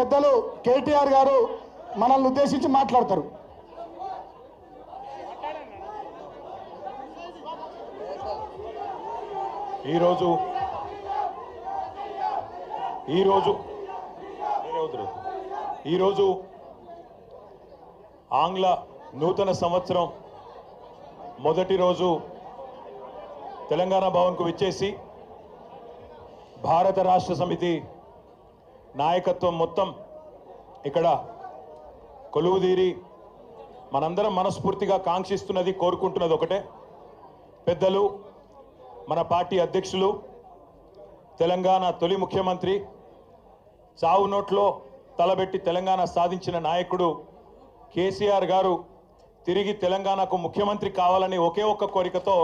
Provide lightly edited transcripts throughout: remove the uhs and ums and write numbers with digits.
పెద్దలు కేటీఆర్ గారు మనల్ని ఉద్దేశించి మాట్లాడతారు. ఈరోజు ఆంగ్ల నూతన సంవత్సరం మొదటి రోజు తెలంగాణ భవన్కు విచ్చేసి భారత రాష్ట్ర సమితి నాయకత్వం మొత్తం ఇక్కడ కొలువుదీరి మనందరం మనస్ఫూర్తిగా కాంక్షిస్తున్నది, కోరుకుంటున్నది ఒకటే. పెద్దలు, మన పార్టీ అధ్యక్షులు, తెలంగాణ తొలి ముఖ్యమంత్రి, చావు నోట్లో తలబెట్టి తెలంగాణ సాధించిన నాయకుడు కేసీఆర్ గారు తిరిగి తెలంగాణకు ముఖ్యమంత్రి కావాలని ఒకే ఒక్క కోరికతో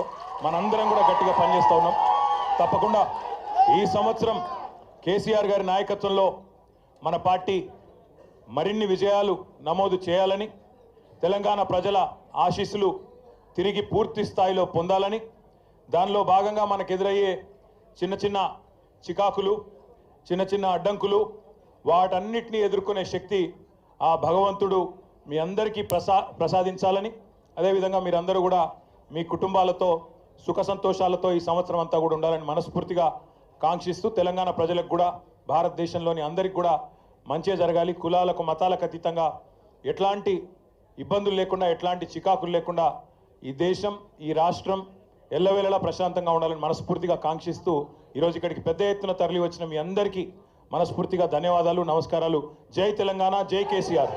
మనందరం కూడా గట్టిగా పనిచేస్తూ ఉన్నాం. తప్పకుండా ఈ సంవత్సరం కేసీఆర్ గారి నాయకత్వంలో మన పార్టీ మరిన్ని విజయాలు నమోదు చేయాలని, తెలంగాణ ప్రజల ఆశీస్సులు తిరిగి పూర్తి స్థాయిలో పొందాలని, దానిలో భాగంగా మనకు ఎదురయ్యే చిన్న చిన్న చికాకులు, చిన్న చిన్న అడ్డంకులు, వాటన్నిటినీ ఎదుర్కొనే శక్తి ఆ భగవంతుడు మీ అందరికీ ప్రసాదించాలని, అదేవిధంగా మీరందరూ కూడా మీ కుటుంబాలతో సుఖ సంతోషాలతో ఈ సంవత్సరం అంతా కూడా ఉండాలని మనస్ఫూర్తిగా కాంక్షిస్తూ, తెలంగాణ ప్రజలకు కూడా భారతదేశంలోని అందరికీ కూడా మంచిగా జరగాలి, కులాలకు మతాలకు అతీతంగా ఎట్లాంటి ఇబ్బందులు లేకుండా, ఎట్లాంటి చికాకులు లేకుండా ఈ దేశం, ఈ రాష్ట్రం ఎల్లవేళలా ప్రశాంతంగా ఉండాలని మనస్ఫూర్తిగా కాంక్షిస్తూ ఈరోజు ఇక్కడికి పెద్ద ఎత్తున తరలి వచ్చిన మీ అందరికీ మనస్ఫూర్తిగా ధన్యవాదాలు, నమస్కారాలు. జై తెలంగాణ, జై కేసీఆర్.